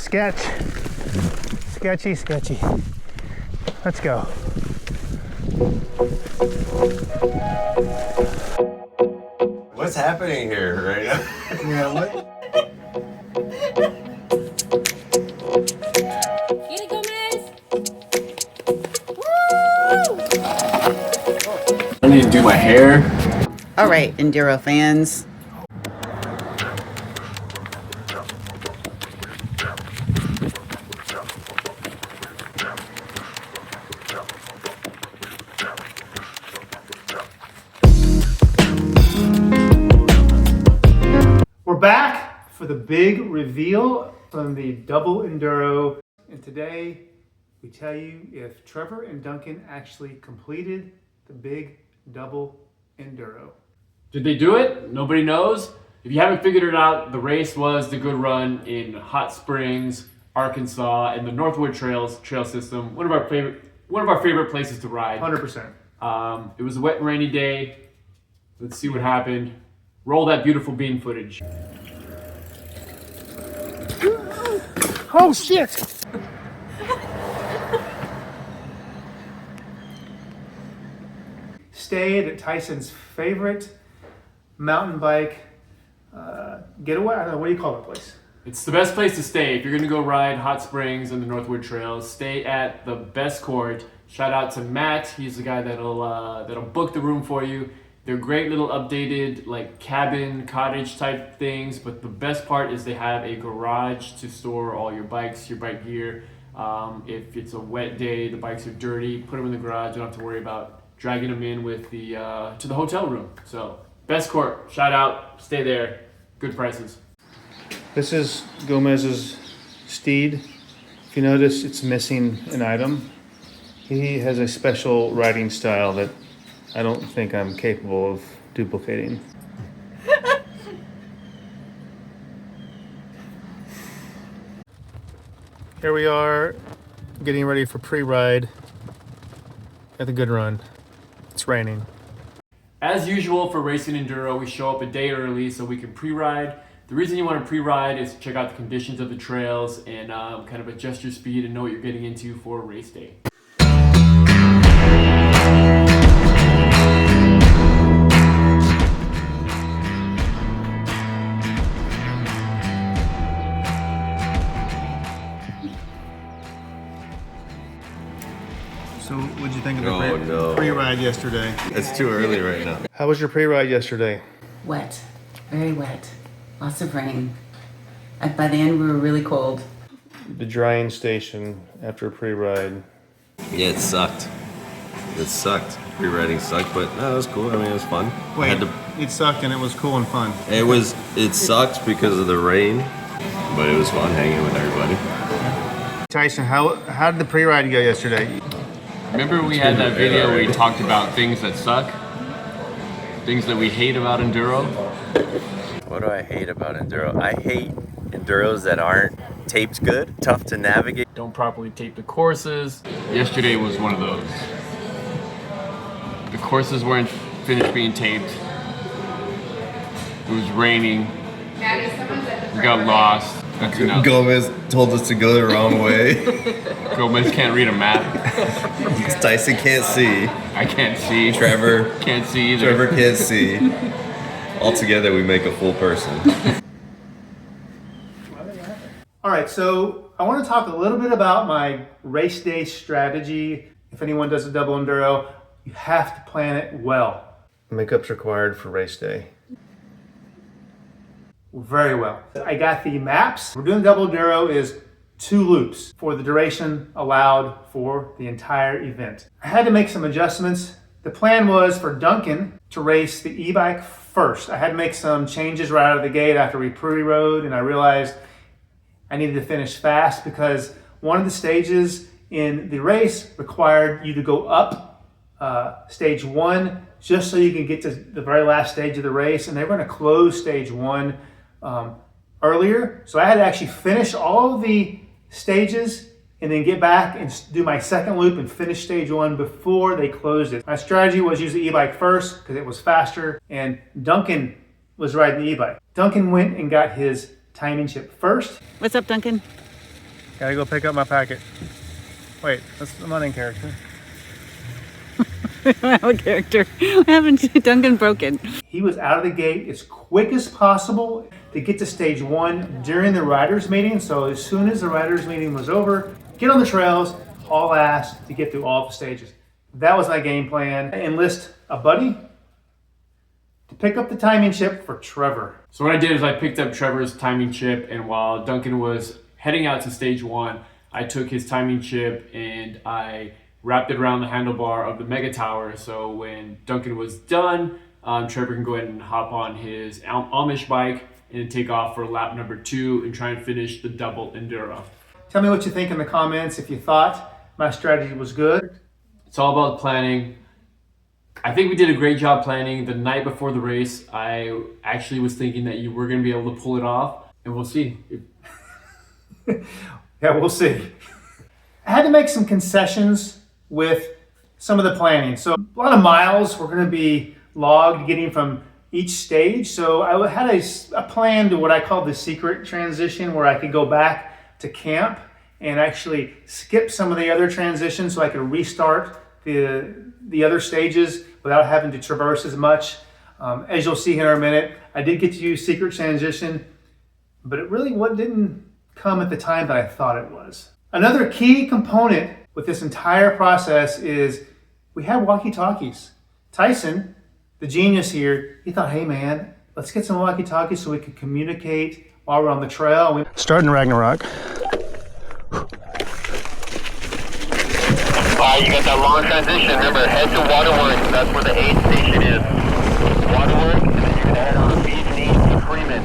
sketch. Sketchy, sketchy. Let's go. What's happening here right now? Yeah, what? Get it, Gomez! Woo! I need to do my hair. All right, Enduro fans. We're back for the big reveal from the Double Enduro. And today we tell you if Trevor and Duncan actually completed the big Double Enduro. Did they do it? Nobody knows. If you haven't figured it out, the race was the GudRun in Hotsprings, Arkansas, and the Northwood trail system. One of our favorite places to ride. 100%. It was a wet and rainy day. Let's see what happened. Roll that beautiful bean footage. Oh shit! Stayed at Tyson's favorite mountain bike getaway. I don't know, what do you call that place? It's the best place to stay. If you're gonna go ride Hot Springs and the Northwood Trails, stay at the best court. Shout out to Matt. He's the guy that'll book the room for you. They're great little updated like cabin, cottage type things, but the best part is they have a garage to store all your bikes, your bike gear. If it's a wet day, the bikes are dirty, put them in the garage. You don't have to worry about dragging them in with the to the hotel room. So best court, shout out, stay there, good prices. This is Gomez's steed. If you notice, it's missing an item. He has a special riding style that I don't think I'm capable of duplicating. Here we are, getting ready for pre-ride at the GudRun. It's raining. As usual for racing enduro, we show up a day early so we can pre-ride. The reason you want to pre-ride is to check out the conditions of the trails and kind of adjust your speed and know what you're getting into for race day. So what'd you think of the pre-ride yesterday? It's too early right now. How was your pre-ride yesterday? Wet, very wet, lots of rain. And by the end, we were really cold. The drying station after a pre-ride. Yeah, it sucked. It sucked. Pre-riding sucked, but no, it was cool. I mean, it was fun. Wait, it sucked and it was cool and fun. It sucked because of the rain, but it was fun hanging with everybody. Tyson, how did the pre-ride go yesterday? Remember we had that video where we talked about things that suck? Things that we hate about enduro? What do I hate about enduro? I hate enduros that aren't taped good, tough to navigate. Don't properly tape the courses. Yesterday was one of those. The courses weren't finished being taped. It was raining. We got lost. That's enough. Gomez told us to go the wrong way. Gomez can't read a map. Tyson can't see. I can't see. Trevor can't see either. Trevor can't see. All together we make a full person. All right, so I want to talk a little bit about my race day strategy. If anyone does a double enduro, you have to plan it well. Makeup's required for race day. Very well. I got the maps. We're doing double enduro is 2 loops for the duration allowed for the entire event. I had to make some adjustments. The plan was for Duncan to race the e-bike first. I had to make some changes right out of the gate after we pre-rode, and I realized I needed to finish fast because one of the stages in the race required you to go up stage 1 just so you can get to the very last stage of the race, and they were going to close stage 1 earlier. So I had to actually finish all of the stages and then get back and do my second loop and finish stage 1 before they closed it. My strategy was use the e-bike first because it was faster, and Duncan was riding the e-bike. Duncan went and got his timing chip first. What's up, Duncan? Gotta go pick up my packet. Wait, I'm not in character. I don't have a character. I haven't Duncan broken. He was out of the gate as quick as possible to get to stage 1 during the riders meeting. So as soon as the riders meeting was over, get on the trails, haul ass to get through all the stages. That was my game plan. Enlist a buddy to pick up the timing chip for Trevor. So what I did is I picked up Trevor's timing chip, and while Duncan was heading out to stage 1, I took his timing chip and I wrapped it around the handlebar of the MegaTower. So when Duncan was done, Trevor can go ahead and hop on his Amish bike and take off for lap number 2 and try and finish the double enduro. Tell me what you think in the comments if you thought my strategy was good. It's all about planning. I think we did a great job planning. The night before the race, I actually was thinking that you were going to be able to pull it off, and we'll see. Yeah, we'll see. I had to make some concessions with some of the planning. So a lot of miles were going to be logged getting from each stage. So I had a plan to what I called the secret transition, where I could go back to camp and actually skip some of the other transitions so I could restart the other stages without having to traverse as much. As you'll see here in a minute, I did get to use secret transition, but it really didn't come at the time that I thought it was. Another key component with this entire process is we had walkie-talkies. Tyson, the genius here, he thought, hey man, let's get some walkie-talkies so we could communicate while we're on the trail. Starting Ragnarok. You got that long transition. Remember, head to Waterworks. That's where the aid station is. Waterworks, and then you're going to head on Beach to Freeman.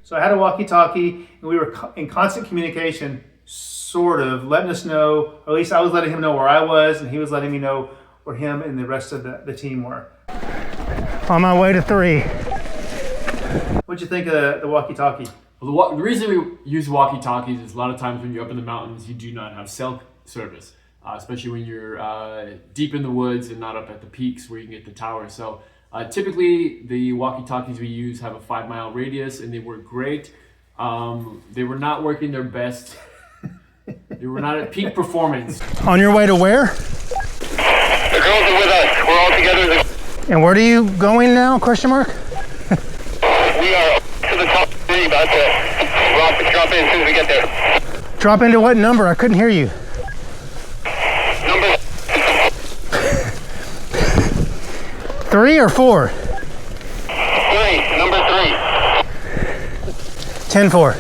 So I had a walkie-talkie, and we were in constant communication, sort of, letting us know, or at least I was letting him know where I was, and he was letting me know where him and the rest of the team were. On my way to 3. What'd you think of the walkie-talkie? Well, the reason we use walkie-talkies is a lot of times when you're up in the mountains, you do not have cell service, especially when you're deep in the woods and not up at the peaks where you can get the tower. So typically the walkie-talkies we use have a 5-mile radius, and they work great. They were not working their best. They were not at peak performance. On your way to where? The girls are with us. We're all together. And where are you going now, question mark? We are to the top 3, about to drop in as soon as we get there. Drop into what number? I couldn't hear you. Number 3 or 4? 3. Number 3. 10-4.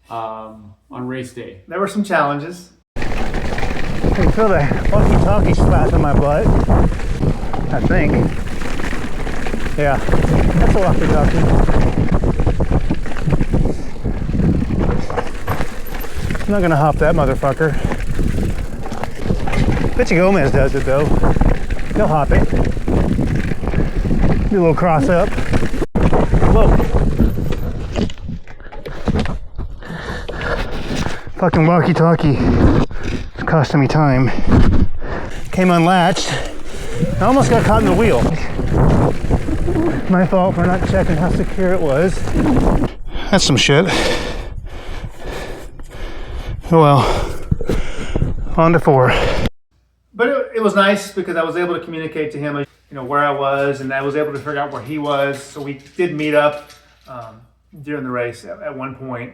On race day. There were some challenges. I can feel the walkie-talkie slapping my butt, I think. Yeah, that's a walkie-talkie. I'm not gonna hop that motherfucker. Bet you Gomez does it though. He'll hop it. Do a little cross up. Whoa. Fucking walkie-talkie. It's costing me time. Came unlatched. I almost got caught in the wheel. My fault for not checking how secure it was. That's some shit. Oh well. On to 4. But it was nice because I was able to communicate to him, where I was, and I was able to figure out where he was. So we did meet up during the race at one point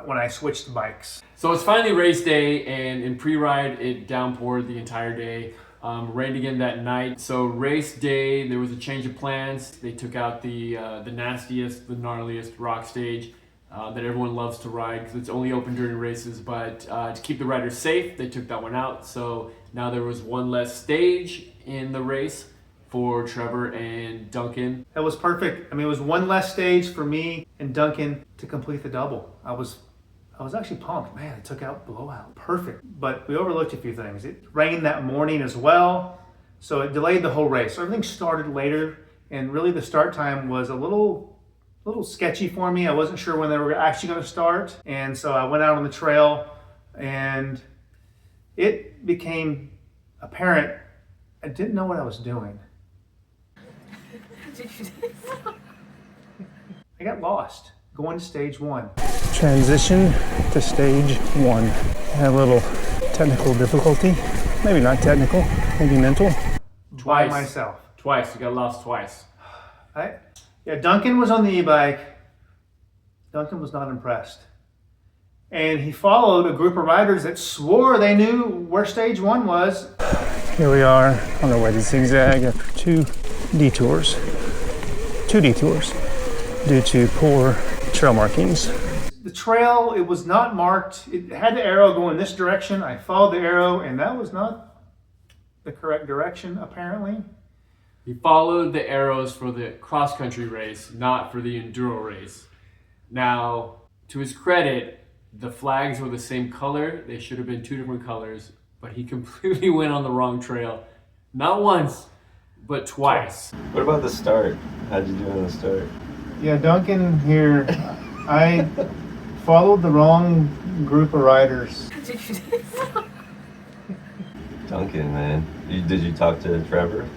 when I switched bikes. So it's finally race day, and in pre-ride it downpoured the entire day. Rained again that night. So race day, there was a change of plans. They took out the nastiest, the gnarliest rock stage that everyone loves to ride because it's only open during races. But to keep the riders safe, they took that one out. So now there was one less stage in the race for Trevor and Duncan. That was perfect. I mean, it was one less stage for me and Duncan to complete the double. I was actually pumped. Man, it took out blowout. Perfect. But we overlooked a few things. It rained that morning as well, so it delayed the whole race. So everything started later, and really the start time was a little sketchy for me. I wasn't sure when they were actually going to start, and so I went out on the trail, and it became apparent I didn't know what I was doing. I I got lost going to stage 1. Transition to stage 1. Had a little technical difficulty. Maybe not technical, maybe mental. By myself. Twice. You got lost twice. Yeah, Duncan was on the e-bike. Duncan was not impressed. And he followed a group of riders that swore they knew where stage 1 was. Here we are on our way to Zigzag after 2 detours. 2 detours due to poor trail markings. The trail, it was not marked. It had the arrow going this direction. I followed the arrow, and that was not the correct direction, apparently. He followed the arrows for the cross-country race, not for the enduro race. Now, to his credit, the flags were the same color. They should have been 2 different colors, but he completely went on the wrong trail. Not once, but twice. What about the start? How'd you do on the start? Yeah, Duncan here, I followed the wrong group of riders. Duncan, man. Did you talk to Trevor?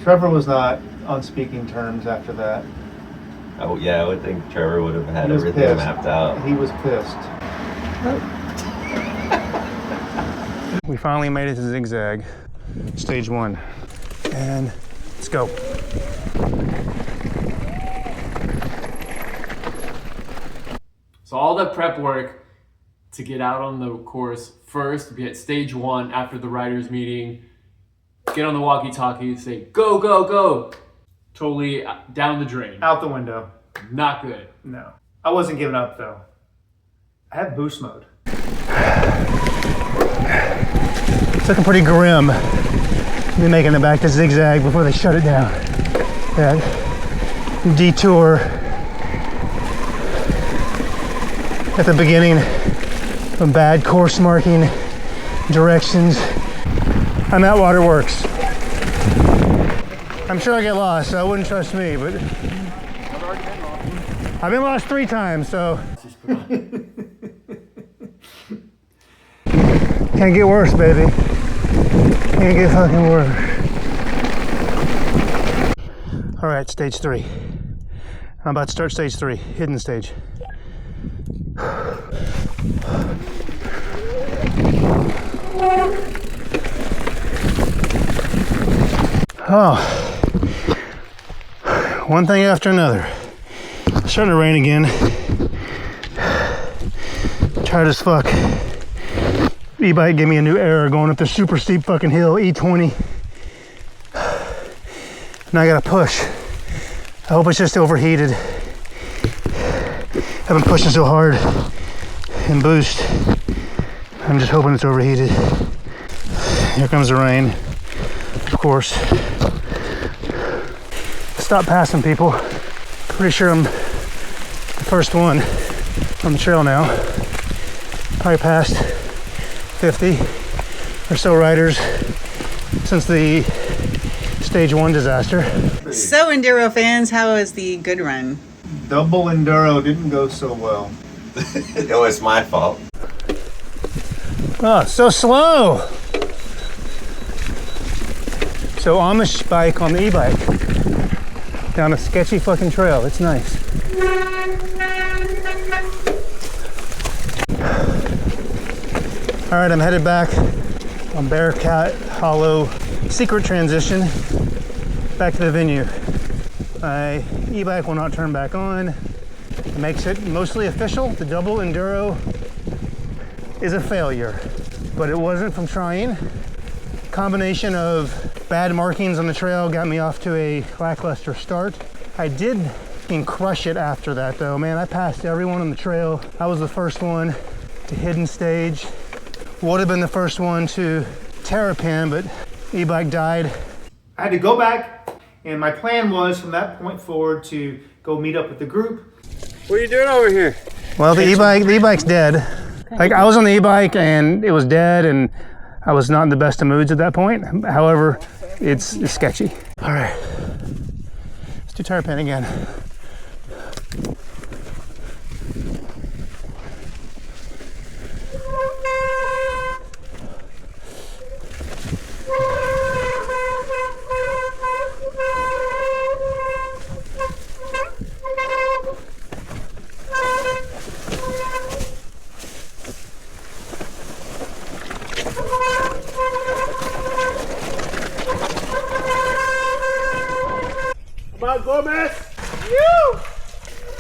Trevor was not on speaking terms after that. Oh yeah, I would think Trevor would have had He was everything pissed. mapped out. He was pissed. We finally made it to Zigzag, stage 1. And let's go. So all the prep work to get out on the course first, be at stage 1 after the riders meeting, get on the walkie-talkie, say, go, go, go. Totally down the drain. Out the window. Not good. No. I wasn't giving up though. I had boost mode. It's looking pretty grim. Be making it back to Zigzag before they shut it down. That detour at the beginning of bad course marking directions. I'm at Waterworks. I'm sure I get lost, so I wouldn't trust me, but I've been lost 3 times, so can't get worse, baby. Can't get fucking worse. All right, stage 3. I'm about to start stage 3, hidden stage. Oh, one thing after another. It's starting to rain again. Tired as fuck. E-bike gave me a new error going up this super steep fucking hill, E20. Now I gotta push. I hope it's just overheated. I've been pushing so hard and boost. I'm just hoping it's overheated. Here comes the rain, of course. Stop passing people. Pretty sure I'm the first one on the trail now. Probably passed 50 or so riders since the stage 1 disaster. So enduro fans, how was the GudRun? Double enduro didn't go so well. It was my fault. Oh, so slow. So Amish bike on the e-bike down a sketchy fucking trail. It's nice. All right, I'm headed back on Bearcat Hollow secret transition back to the venue. My e-bike will not turn back on. It makes it mostly official. The double enduro is a failure, but it wasn't from trying. Combination of bad markings on the trail got me off to a lackluster start. I did crush it after that though, man. I passed everyone on the trail. I was the first one to hidden stage. Would have been the first one to Terrapin, but e-bike died. I had to go back, and my plan was from that point forward to go meet up with the group. What are you doing over here? Well, the e-bike's dead. Like, I was on the e-bike and it was dead, and I was not in the best of moods at that point. However, it's sketchy. All right, let's do Terrapin again.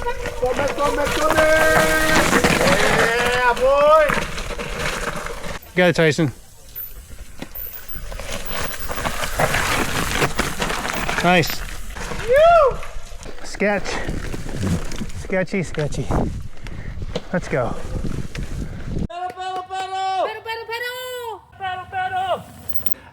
Yeah, boy! Got it, Tyson. Nice. Sketch. Sketchy, sketchy. Let's go.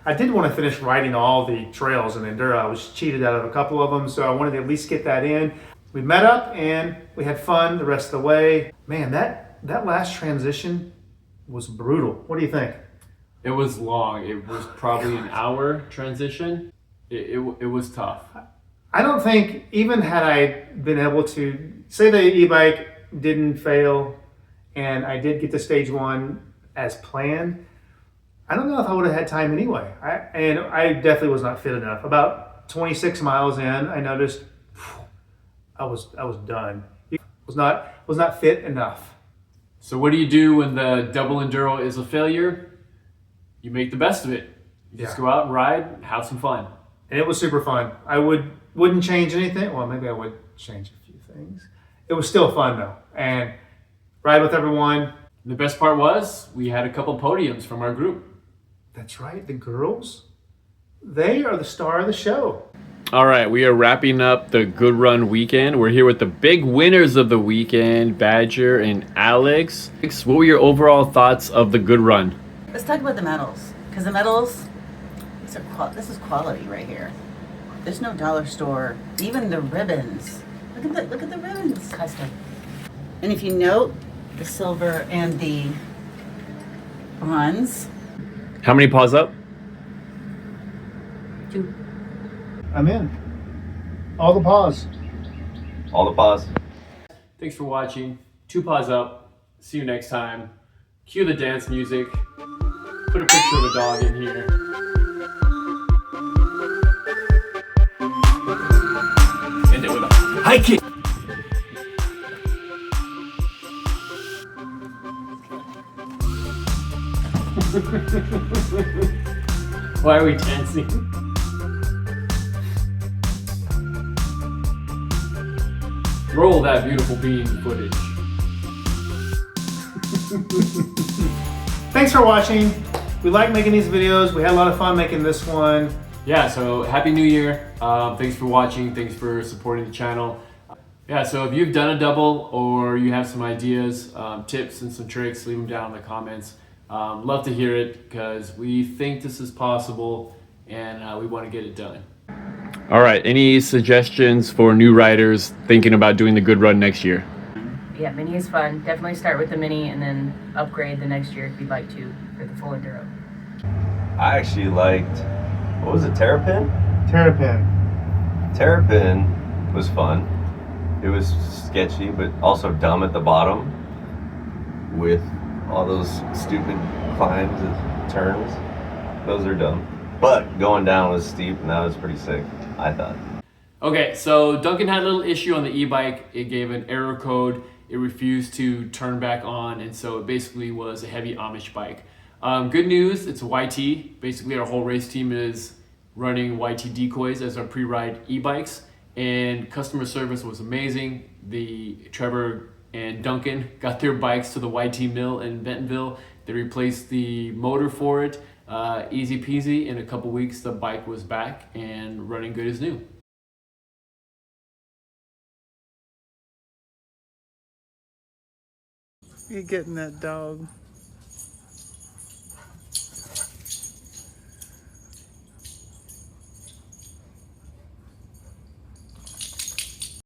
I did want to finish riding all the trails in Enduro. I was cheated out of a couple of them, so I wanted to at least get that in. We met up and we had fun the rest of the way. Man, that last transition was brutal. What do you think? It was long. It was probably an hour transition. It was tough. I don't think, even had I been able to, say the e-bike didn't fail and I did get to stage 1 as planned, I don't know if I would have had time anyway. I definitely was not fit enough. About 26 miles in, I noticed I was done. Was not fit enough. So what do you do when the double enduro is a failure? You make the best of it. You just go out and ride, have some fun. And it was super fun. I wouldn't change anything. Well, maybe I would change a few things. It was still fun though. And ride with everyone. The best part was we had a couple podiums from our group. That's right, the girls, they are the star of the show. All right, we are wrapping up the GudRun weekend. We're here with the big winners of the weekend, Badger and Alex. What were your overall thoughts of the GudRun? Let's talk about the medals, because the medals, this is quality right here. There's no dollar store. Even the ribbons. Look at the ribbons. Custom. And if you note, the silver and the bronze. How many paws up? 2. I'm in. All the paws. All the paws. Thanks for watching. 2 paws up. See you next time. Cue the dance music. Put a picture of a dog in here. End it with a high kick. Why are we dancing? Roll that beautiful bean footage. Thanks for watching. We like making these videos. We had a lot of fun making this one. Yeah, so Happy New Year. Thanks for watching. Thanks for supporting the channel. Yeah, so if you've done a double or you have some ideas, tips and some tricks, leave them down in the comments. Love to hear it because we think this is possible and we want to get it done. All right, any suggestions for new riders thinking about doing the GudRun next year? Yeah, mini is fun. Definitely start with the mini and then upgrade the next year if you'd like to for the full enduro. I actually liked, what was it, Terrapin? Terrapin. Terrapin was fun. It was sketchy, but also dumb at the bottom with all those stupid climbs and turns. Those are dumb. But going down was steep and that was pretty sick, I thought. Okay, so Duncan had a little issue on the e-bike. It gave an error code. It refused to turn back on, and so it basically was a heavy Amish bike. Good news, it's a YT. Basically, our whole race team is running YT Decoys as our pre-ride e-bikes, and customer service was amazing. Trevor and Duncan got their bikes to the YT mill in Bentonville. They replaced the motor for it. Easy peasy. In a couple weeks, the bike was back and running good as new. You getting that dog?